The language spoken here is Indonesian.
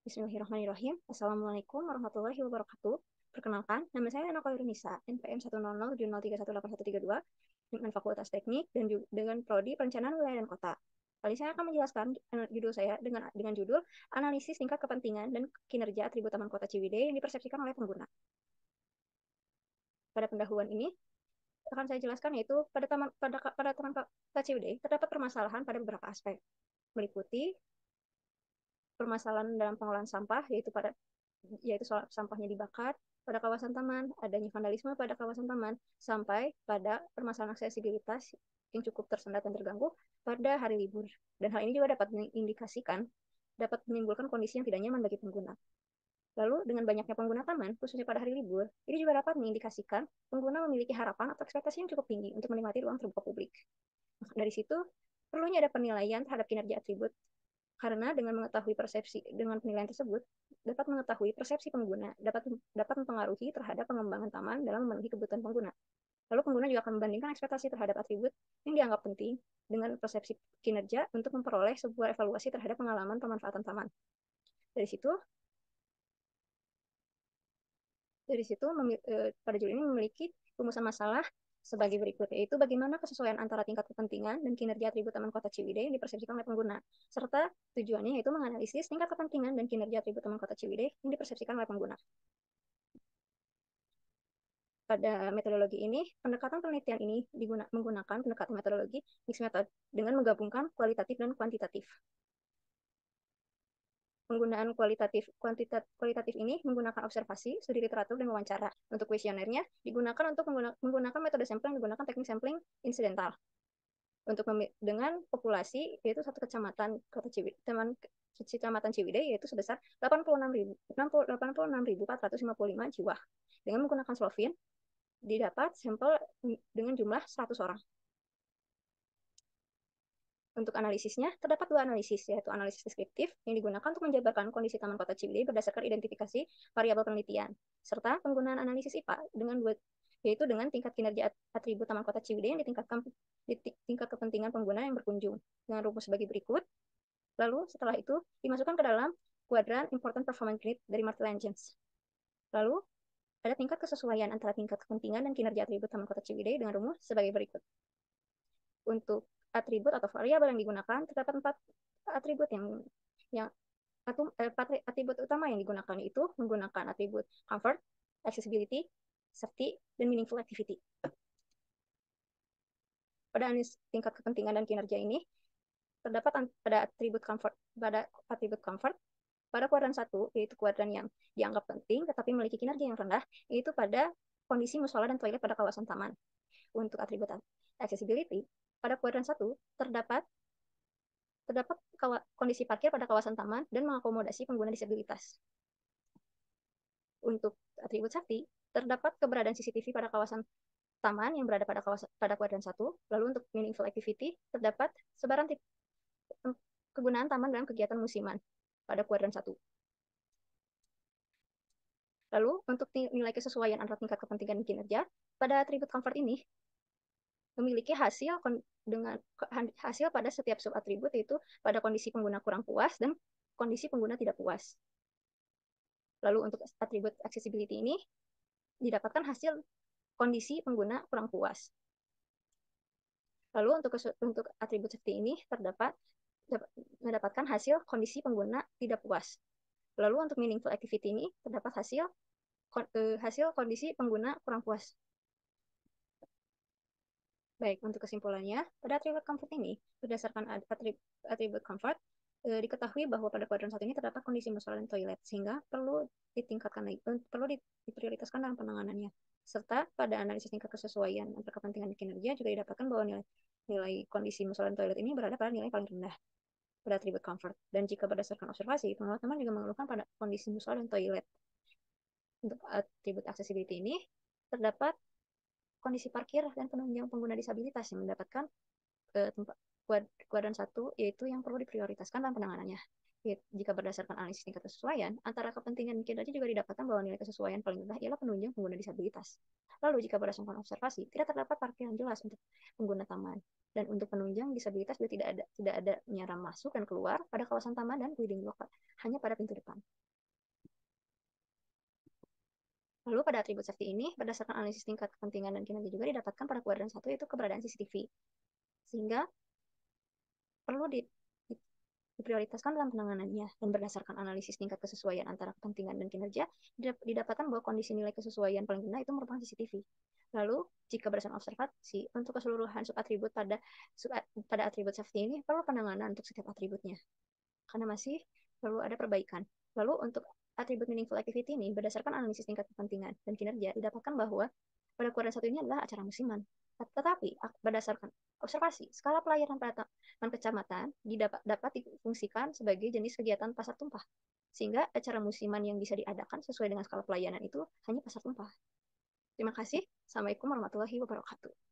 Bismillahirrahmanirrahim. Assalamualaikum warahmatullahi wabarakatuh. Perkenalkan, nama saya Ana Nisa, NPM 1007031818132, dengan Fakultas Teknik dan dengan Prodi Perencanaan Wilayah dan Kota. Kali saya akan menjelaskan judul saya dengan judul Analisis Tingkat Kepentingan dan Kinerja Atribut Taman Kota Ciwidey yang dipersepsikan oleh pengguna. Pada pendahuluan ini akan saya jelaskan yaitu pada Taman Kota Ciwidey terdapat permasalahan pada beberapa aspek, meliputi permasalahan dalam pengelolaan sampah yaitu soal sampahnya dibakar pada kawasan taman, adanya vandalisme pada kawasan taman, sampai pada permasalahan aksesibilitas yang cukup tersendat dan terganggu pada hari libur. Dan hal ini juga dapat menimbulkan kondisi yang tidak nyaman bagi pengguna. Lalu, dengan banyaknya pengguna taman, khususnya pada hari libur, ini juga dapat mengindikasikan pengguna memiliki harapan atau ekspektasi yang cukup tinggi untuk menikmati ruang terbuka publik. Dari situ, perlunya ada penilaian terhadap kinerja atribut karena dengan penilaian tersebut dapat mengetahui persepsi pengguna, dapat mempengaruhi terhadap pengembangan taman dalam memenuhi kebutuhan pengguna. Lalu pengguna juga akan membandingkan ekspektasi terhadap atribut yang dianggap penting dengan persepsi kinerja untuk memperoleh sebuah evaluasi terhadap pengalaman pemanfaatan taman. Dari situ pada judul ini memiliki rumusan masalah sebagai berikut, yaitu bagaimana kesesuaian antara tingkat kepentingan dan kinerja atribut Taman Kota Ciwidey yang dipersepsikan oleh pengguna, serta tujuannya yaitu menganalisis tingkat kepentingan dan kinerja atribut Taman Kota Ciwidey yang dipersepsikan oleh pengguna. Pada metodologi ini, pendekatan penelitian ini menggunakan pendekatan metodologi mixed method dengan menggabungkan kualitatif dan kuantitatif. Penggunaan kualitatif ini menggunakan observasi, studi literatur, dan wawancara. Untuk kuesionernya digunakan untuk menggunakan metode sampling, menggunakan teknik sampling insidental. Dengan populasi yaitu satu kecamatan Kecamatan Ciwidey yaitu sebesar 86.455 jiwa. Dengan menggunakan Slovin didapat sampel dengan jumlah 100 orang. Untuk analisisnya, terdapat dua analisis, yaitu analisis deskriptif yang digunakan untuk menjabarkan kondisi Taman Kota Ciwidey berdasarkan identifikasi variabel penelitian, serta penggunaan analisis IPA yaitu dengan tingkat kinerja atribut Taman Kota Ciwidey yang ditingkatkan di tingkat kepentingan pengguna yang berkunjung, dengan rumus sebagai berikut. Lalu setelah itu dimasukkan ke dalam kuadran Important Performance Grid dari Martel Engines. Lalu ada tingkat kesesuaian antara tingkat kepentingan dan kinerja atribut Taman Kota Ciwidey dengan rumus sebagai berikut. Untuk atribut atau variabel yang digunakan, terdapat 4 atribut atribut utama yang digunakan, itu menggunakan atribut comfort, accessibility, safety, dan meaningful activity. Pada analisis tingkat kepentingan dan kinerja ini, terdapat pada atribut comfort, pada kuadran 1, yaitu kuadran yang dianggap penting tetapi memiliki kinerja yang rendah, yaitu pada kondisi musola dan toilet pada kawasan taman. Untuk atribut accessibility, pada kuadran 1 terdapat kondisi parkir pada kawasan taman dan mengakomodasi pengguna disabilitas. Untuk atribut safety, terdapat keberadaan CCTV pada kawasan taman yang berada pada kuadran 1. Lalu untuk meaningful activity, terdapat sebaran kegunaan taman dalam kegiatan musiman pada kuadran 1. Lalu untuk nilai kesesuaian antara tingkat kepentingan dan kinerja, pada atribut comfort ini memiliki hasil pada setiap subatribut, yaitu pada kondisi pengguna kurang puas dan kondisi pengguna tidak puas. Lalu untuk atribut accessibility ini didapatkan hasil kondisi pengguna kurang puas. Lalu untuk atribut safety ini mendapatkan hasil kondisi pengguna tidak puas. Lalu untuk meaningful activity ini terdapat hasil kondisi pengguna kurang puas. Baik, untuk kesimpulannya, pada atribut comfort ini, berdasarkan atribut comfort, diketahui bahwa pada kuadran 1 ini terdapat kondisi musola dan toilet, sehingga perlu diprioritaskan dalam penanganannya. Serta pada analisis tingkat kesesuaian antara kepentingan dan kinerja juga didapatkan bahwa nilai kondisi musola dan toilet ini berada pada nilai paling rendah pada atribut comfort. Dan jika berdasarkan observasi, pengelola taman juga mengeluhkan pada kondisi musola dan toilet. Untuk atribut accessibility ini, terdapat kondisi parkir dan penunjang pengguna disabilitas yang mendapatkan kuadran 1, yaitu yang perlu diprioritaskan dalam penanganannya. Jika berdasarkan analisis tingkat kesesuaian, antara kepentingan dan kinerja juga didapatkan bahwa nilai kesesuaian paling rendah ialah penunjang pengguna disabilitas. Lalu jika berdasarkan observasi, tidak terdapat parkir yang jelas untuk pengguna taman. Dan untuk penunjang disabilitas juga tidak ada ram masuk dan keluar pada kawasan taman dan keliling lokal, hanya pada pintu depan. Lalu pada atribut safety ini, berdasarkan analisis tingkat kepentingan dan kinerja juga didapatkan pada kuadran 1 yaitu keberadaan CCTV. Sehingga perlu diprioritaskan dalam penanganannya, dan berdasarkan analisis tingkat kesesuaian antara kepentingan dan kinerja, didapatkan bahwa kondisi nilai kesesuaian paling rendah itu merupakan CCTV. Lalu, jika berdasarkan observasi, untuk keseluruhan subatribut pada atribut safety ini perlu penanganan untuk setiap atributnya, karena masih perlu ada perbaikan. Lalu, untuk atribut meaningful activity ini, berdasarkan analisis tingkat kepentingan dan kinerja, didapatkan bahwa pada kuadran 1 ini adalah acara musiman. Tetapi berdasarkan observasi, skala pelayanan pada taman kecamatan dapat difungsikan sebagai jenis kegiatan pasar tumpah. Sehingga acara musiman yang bisa diadakan sesuai dengan skala pelayanan itu hanya pasar tumpah. Terima kasih. Assalamualaikum warahmatullahi wabarakatuh.